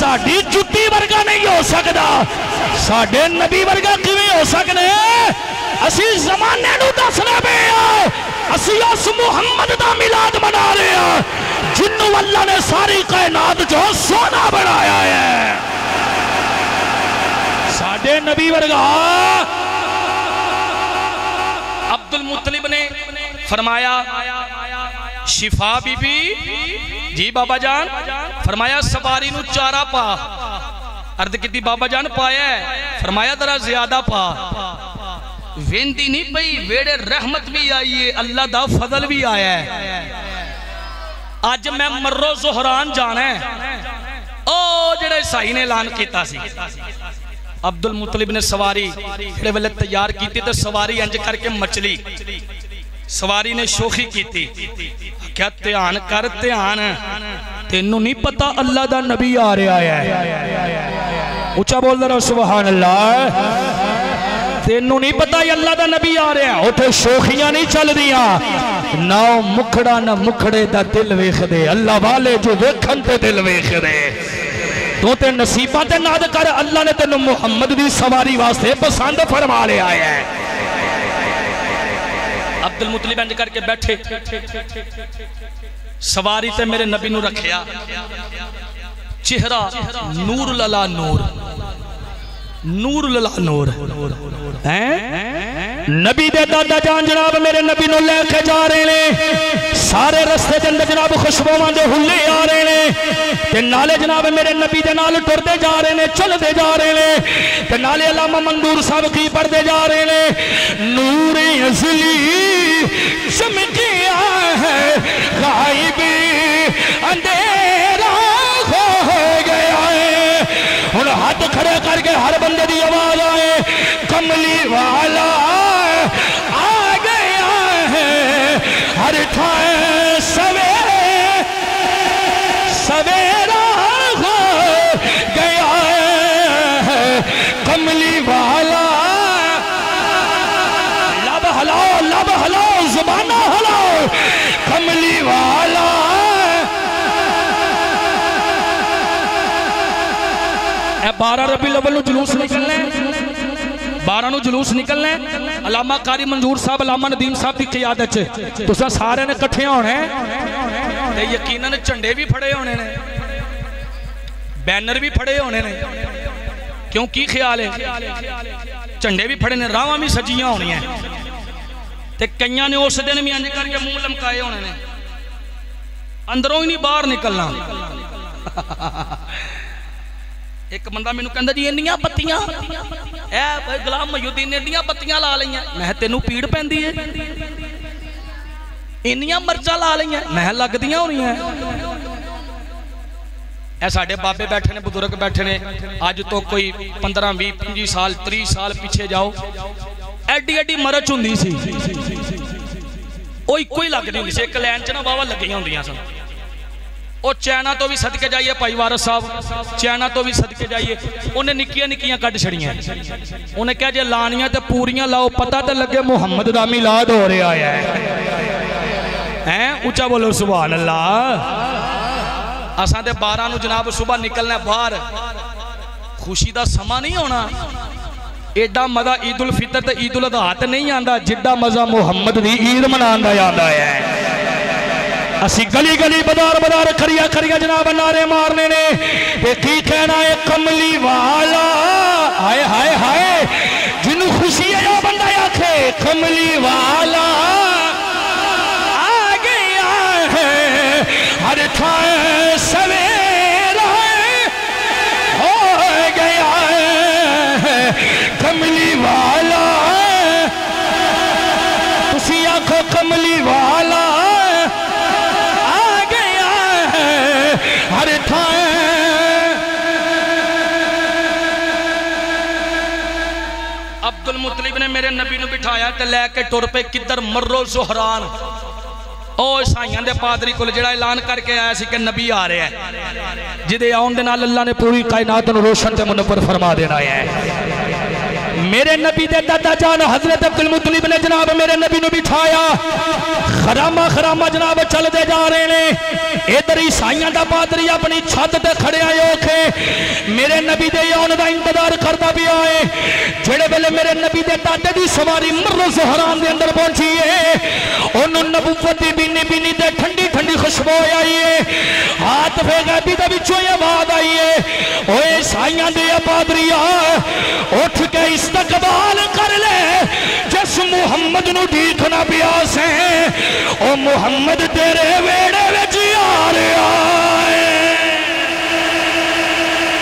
ساڑی جُتی ورگا نہیں ہو سکتا ساڑے نبی ورگا کیویں ہو سکنے اسی زمانے نو دسنا پے اسی اس محمد دا میلاد منا رہے ہیں جنوں اللہ نے ساری کائنات جو سونا بنایا ہے ساڑے نبی ورگا عبد المطلب نے فرمایا شفا بی بی جی بابا جان فرمایا سواری نو چارہ پا عرض کیتی بابا جان پایا ہے فرمایا ذرا زیادہ پا ویندی نہیں پئی ویڑے رحمت بھی آئی ہے اللہ دا فضل بھی آیا ہے آج میں مرو زہران جانا ہے او جڑے سائی نے اعلان کیتا سی عبد المطلب نے سواری بڑے والے تیار کیتی تو سواری انج کر کے مچلی سواری نے شوخی کیتی کیا تیان کر تیان تینوں نہیں پتا اللہ دا نبی آ رہا ہے اچھا بول رہا سبحان اللہ تینوں نہیں پتا یہ اللہ دا نبی آ رہا ہے اٹھے شوخیاں نہیں چل دیا نہ مکھڑا نہ مکھڑے دا دل ویخ دے اللہ والے جو ویکھن تے دل ویخ دے تو تے نصیبہ تے ناد کر اللہ نے تینوں محمد دی سواری واسطے پسند فرما لے آیا ہے عبد المطلب انج کر کے بیٹھے سواری تے میرے نبی نو رکھیا چہرہ نور للا نور نور للا نور نبی دے دادا جان جناب میرے نبی نو لے کے جا رہے ہیں سارے رستے جنب جناب خوشبوان دے ہلے آ رہے ہیں تے نالے جناب میرے نبی دے نال ٹر دے جا رہے ہیں چل دے جا رہے ہیں تے نالے علامہ منظور صاحب کی پڑھ دے جا رہے ہیں نور ازلی چمکیا ہے غائبی اندھیرا ہو گیا ہے اور ہاتھ کھڑے کر کے ہر بندے دی آواز آئے کملی والا آ گیا ہے ہر ٹھائیں سویرا ہو گیا ہے کملی والا لب ہلاؤ زبانہ ہلاؤ کملی والا اے 12 ربیع الاول نو جلوس نکلنے 12 نو جلوس نکلنے علامہ قاری منظور صاحب علامہ ندیم صاحب دی قیادت تو سا سارے نے کٹھے ہونے تے یقیناً چنڈے بھی پھڑے ہونے نے بینر بھی پھڑے ہونے نے کیوں کی خیال ہے چنڈے بھی پھڑے نے راواں بھی سجیاں ہونی ہیں تے کئیاں نے اس دن بھی انج کر کے منہ لمکائے ہونے نے اندروں ہی نہیں باہر نکلنا ایک بندہ میں نو کہندہ جی انیاں بتیاں اے غلام محی الدین نے انیاں بتیاں لا لیاں میں تینوں پیڑ پہندی ہے انیاں مرچہ لا لیاں میں لگ دیاں ہونی ہیں اے ساڑھے بابے بیٹھے نے بزرگ بیٹھے نے آج تو کوئی 15 20 25 سال 30 سال پیچھے جاؤ ایڈی ایڈی مرچ ہوندی سی اوہ کوئی لگ نہیں ہوندی سی ایک لین چنا واوا لگیاں ہوندیاں سن او چینہ تو بھی صدقے جائیے پائی وارث صاحب چینہ تو بھی صدقے جائیے انہیں نکیاں نکیاں کٹ چھڑیاں انہیں کہا جے لانیاں تے پوریاں لاؤ پتہ تے لگے محمد دا میلاد ہو رہے آیا ہے اچھا بولو سبحان اللہ اساں تے 12 نو جناب صبح نکلنا باہر خوشی دا سما نہیں ہونا ایڈا مزہ عید الفطر تے عید الاضحیٰ تے نہیں آندا جڈا مزہ محمد دی عید مناندا یاد آیا ہے اسی گلی گلی بدار بدار کھریا کھریا جناب نعرے مارنے نے کی کہنا ہے کملی والا ہائے ہائے ہائے جنو خوشی ہے یا بندہ آکھے کملی والا آ گیا ہے ہر ٹھائیں سویرا ہو گیا ہے کملی والا تسی آکھو کملی والا ہر ٹھائیں عبد المطلب نے میرے نبی نو بٹھایا تے لے کے ٹر پہ کدھر مرو زہران او عیسائیاں دے پادری کو جڑا اعلان کر کے آیا سی کہ نبی آ رہے ہیں جدے آن دے نال اللہ نے پوری کائنات نو روشن تے منور فرما دینا ہے میرے نبی دے دادا جان حضرت عبدالمطلب نے جناب میرے نبی نو بٹھایا خرامہ خرامہ جناب چل دے جا رہے ہیں ادھر عیسائیاں دا پادری اپنی چھت تے کھڑے آئے اوکھے میرے نبی دے آن دا انتظار کرتا بھی آئے جڑے ویلے میرے نبی دے دادے دی سواری مر زہران دے اندر پہنچی ہے انہوں نبوت دی بینی بینی دے ٹھنڈی ٹھنڈی خوشبو آئی ہے ہاتھ پہ غیبی دے بچوں یہ آواز آئی ہے اوے عیسائیاں دے پادری اٹھ کے استقبال کر لے جس محمد نو دیکھنا پیاس ہے او محمد تیرے ویڑے وچ آ رہا ہے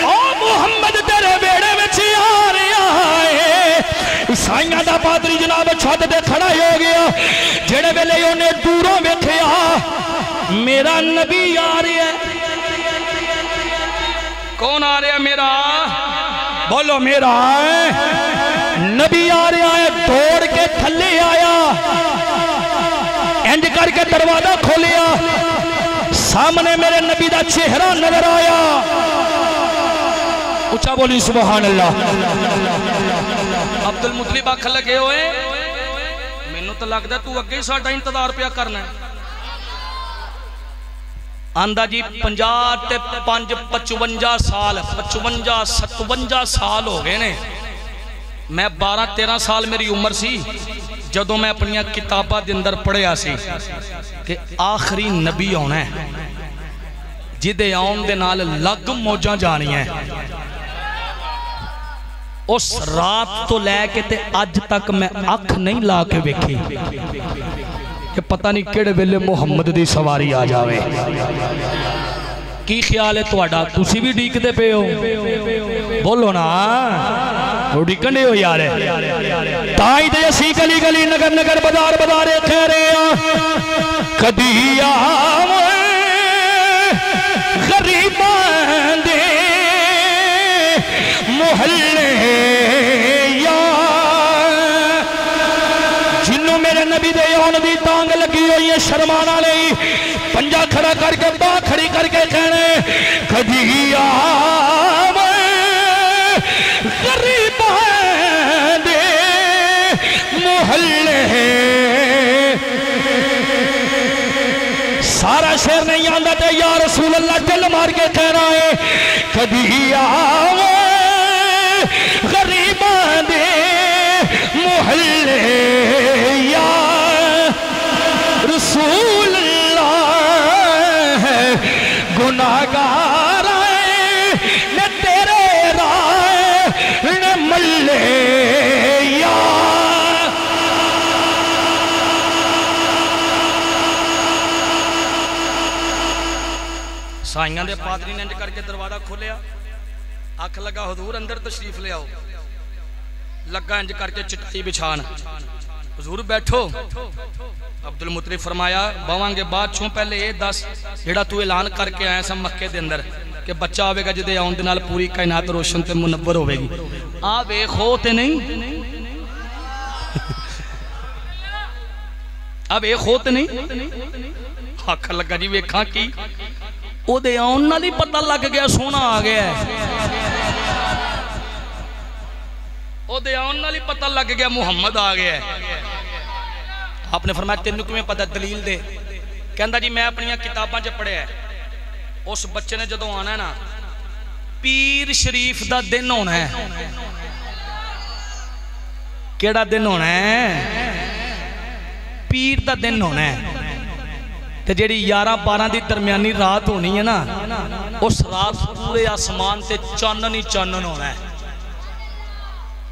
او محمد تیرے ویڑے وچ آ رہا ہے عیسائیاں دا پادری جناب چھت تے کھڑا ہو گیا جڑے ویلے انہیں دوروں ویکھیا میرا نبی آ رہا ہے کون آ رہا ہے میرا بولو میرا نبی آ رہا ہے دوڑ کے تھلے آیا انج کر کے دروازہ کھولیا سامنے میرے نبی دا چہرہ نظر آیا اچھا بولی سبحان اللہ عبدالمطلب آکھ لگے ہوئے میں نو تو لگ دا تو اگے ساڑھا انتظار پیا کرنا ہے آندہ جی 50 تے 55 سال 57 سال ہو گئے نے میں 12-13 سال میری عمر سی جدوں میں اپنی کتابہ دے اندر پڑھیا سی کہ آخری نبی ہونا ہے جدے آن دے نال لگ موجاں جانی ہیں اس رات تو لے کے تے آج تک میں اکھ نہیں لا کے ویکھی کہ پتہ نہیں کیڑے ویلے محمد دی سواری آ جاوے کی خیال ہے توڑا تُسی بھی ڈیک دے پہ ہو بولو نا وہ ڈیکن دے ہو یار تائی دے سی گلی گلی نگر نگر بازار بازارے کھیرے کدی آوے غریبان دے محلے نبی دے آن دی تانگ لگی ہوئی ہے شرمانا نہیں پنجا کھڑا کر کے باں کھڑی کر کے کہنے کدی آوے غریبان دے محلے سارا شہر نہیں آندہ تے یا رسول اللہ دل مار کے کہنا ہے کدی آوے غریبان دے محلے یا رسول اللہ گناہگار نے تیرے رائے نے ملے یا سائنگاں دے پادری نے انج کر کے دروازہ کھولیا آنکھ لگا حضور اندر تشریف لے آؤ لگا انج کر کے چٹائی بچھان حضور بیٹھو عبدالمطلب فرمایا باوانگے بعد چھوں پہلے یہ دس جڑا تو اعلان کر کے آئے سا مکے دے اندر کہ بچہ آوے گا جدے آن دنال پوری کائنات روشن تے منور ہوئے گی آوے خوتے نہیں آوے خوتے نہیں آکھا لگا جی ویکھاں کی او دے آن نالی پتہ لگ گیا سونا آگیا ہے او دے آن نالی پتہ لگ گیا محمد آگیا ہے آپ نے فرمایا تینوں کیوں میں پتہ دلیل دے کہندہ جی میں اپنی کتاباں جو پڑھے ہیں اس بچے نے جدوں آنا ہے نا پیر شریف دا دن ہونا ہے کیڑا دن ہونا ہے پیر دا دن ہونا ہے کہ جیڑی 11-12 دی درمیانی رات ہونی ہے نا اس رات پورے آسمان تے چانن ہی چانن ہونا ہے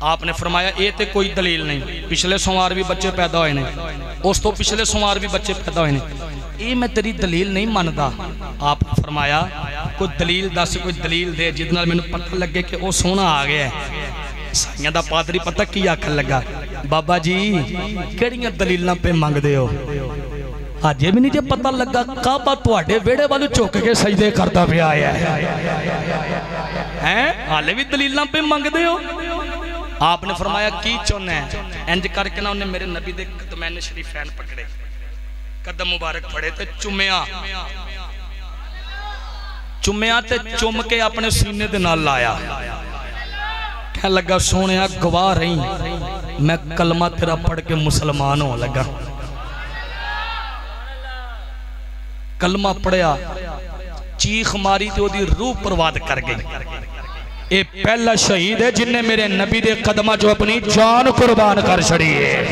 آپ نے فرمایا اے تے کوئی دلیل نہیں پچھلے سوار بھی بچے پیدا ہوئے نہیں اس تو پچھلے سوار بھی بچے پیدا ہوئے نہیں اے میں تیری دلیل نہیں ماندا آپ نے فرمایا کوئی دلیل دس کوئی دلیل دے جتنا میں نے پتہ لگے کہ وہ سونا آ گیا ہے سائیاں دا پادری پتہ کی آکھن لگا بابا جی کیڑیاں دلیلاں پہ مانگ دے ہو آج یہ بھی نہیں جب پتہ لگا کعبہ تواڈے ویڑے والو چوک کے سجدے کرتا پہ آیا ہے حالے بھی دلیلاں پہ مانگ دے ہو آپ نے فرمایا کی چونا ہے انج کر کے نا انہیں میرے نبی دے قدمین شریفین پکڑے قدم مبارک پڑے تے چمیاں تے چم کے اپنے سینے دے نال لایا کہنے لگا سونے گواہ رہی میں کلمہ تیرا پڑھ کے مسلمان ہو لگا کلمہ پڑھیا چیخ ماری تے دی روح پرواد کر گئی اے پہلا شہید ہے جن نے میرے نبی دے قدمہ جو اپنی جان قربان کر چھڑی ہے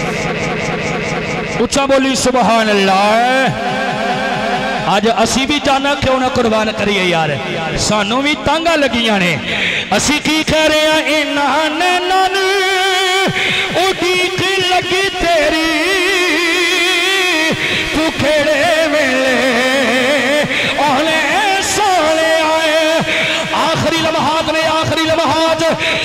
اچھا بولی سبحان اللہ آج اسی بھی جانا کیوں نہ قربان کریے یار سانوں بھی تانگا لگیاں نے اسی کی کہہ رہے ہیں انہاں نے نانی اڈیق لگی تیری تو کھڑے ویلے اہلے سالے آئے آخری لمحات نے آخری لمحات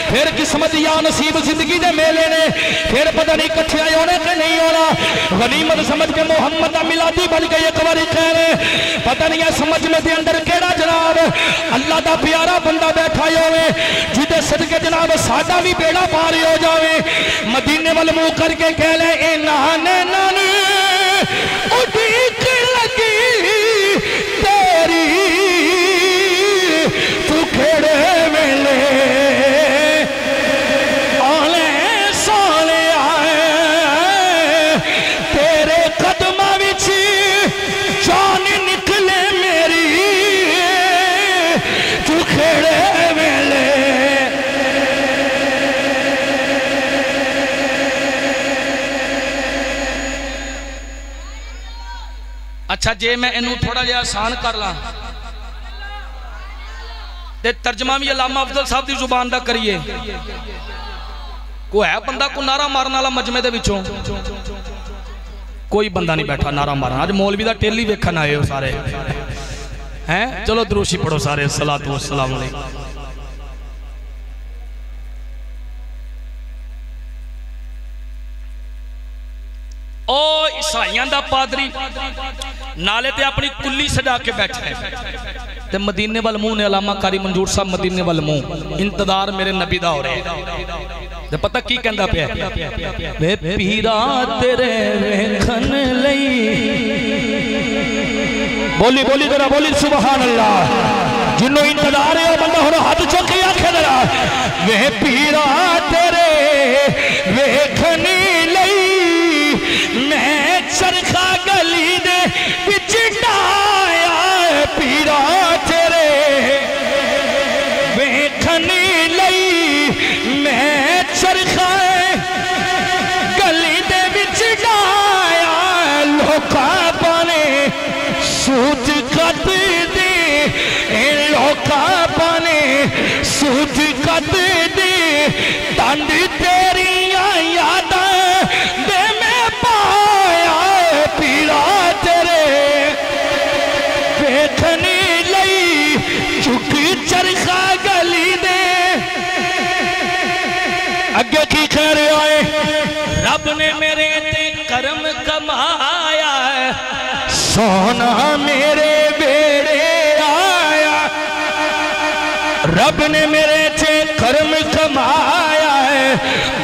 پھر قسمت یا نصیب زندگی دے میلے نے پھر پتہ نہیں کچھ آئے ہونے کے نہیں ہونا غنیمت سمجھ کے محمد ملادی بن کے ایک باری کہہ رہے پتہ نہیں ہے سمجھ میں دے اندر کیڑا جناب اللہ دا پیارا بندہ بیٹھا ہوئے جدے صدقے جناب سادہ بھی بیڑا پاری ہو جاوے مدینے والمو کر کے کہہ لے اے نانے نانے اڈیق لگی تیری تو کھڑے ملے آلے سالے آئے تیرے قدمہ وچی جان نکلے میری تو کھڑے ملے اچھا جے میں انہوں تھوڑا جے آسان کر لاں تے ترجمہ بھی علامہ افضل صاحب دی زبان دا کریے کوئی ہے بندہ کو نعرہ مارنا والا مجمع دے وچوں کوئی بندہ نہیں بیٹھا نعرہ مارنا آج مولوی دا ٹیلی ویکھن آئے ہو سارے ہیں چلو دروشی پڑھو سارے الصلاۃ والسلام علیکم او عیسائیاں دا پادری نالے تے اپنی کلی سجا کے بیٹھے تے مدینے والموں نے علامہ قاری منظور صاحب مدینے والموں انتظار میرے نبی دا ہو رہے تے پتہ کی کہندا پیا وے پیرا تیرے ویکھن لئی بولی بولی ذرا بولی سبحان اللہ جنوں انتظار ہے بندہ ہن ہاتھ چوکی آکھے ذرا وے پیرا تیرے ویکھن لئی میں چرخا گلی دے بچ ڈایا پیرا تیرے ویکھن لئی میں چرخا گلی دے بچ ڈایا لوکاں پانے سوت کٹ دے لوکاں پانے سوت کٹ دے تند تیریاں یاداں دے میں پایا پیرا تیرے ویکھن لئی چکی چرخا گلی دے اگے کی کہہ رہے آئے رب نے میرے تے کرم کمایا ہے سونا میرے بیڑے آیا رب نے میرے تے کرم کمایا ہے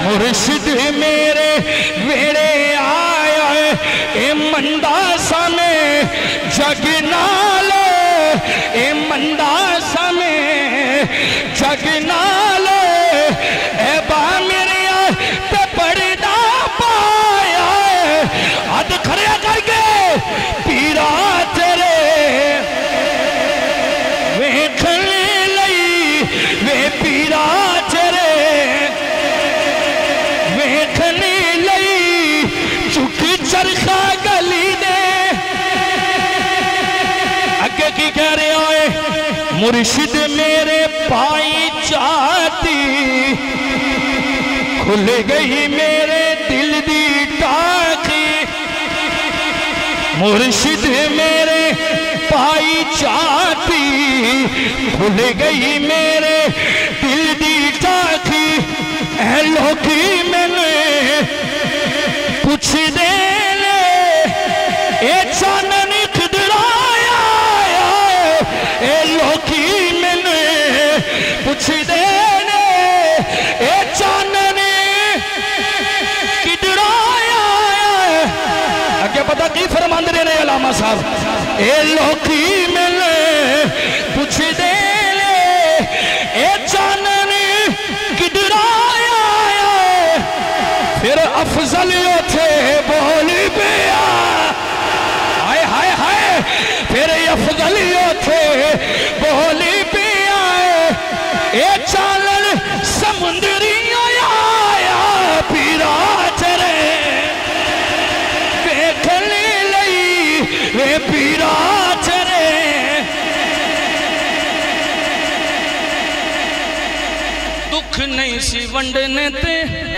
مرشد میرے بیڑے آیا ہے اے مندہ سامے جگ نالے اے مندہ سامے جگ نالے اے با میرے آئے تے پڑھنا پایا ہے ہاتھ کھڑے کر کے پیرا تیرے ویکھن لئی وے پیرا تیرے ویکھن لئی چکی چرخا گلی دے اگے کی کہہ رہے آئے مرشد میرے پائی چاہتی کھل گئی میرے دل دی ٹاکی مرشد میرے پائی چاہتی کھل گئی میرے دل دی ٹاکی اے لوکی میں نے کچھ دے لے اے چانن کھدرایا اے لوکی میں نے کچھ دے لے اے چانن کھدرایا اگے پتہ کی فرماند رہے ہیں علامہ صاحب اے لوکی میں نے کچھ دے لے اے چانن کھدرایا اے چالن سمندری آیا پیرا چرے ویکھنے لئی وے پیرا چرے دکھ نہیں سی ونڈنے تے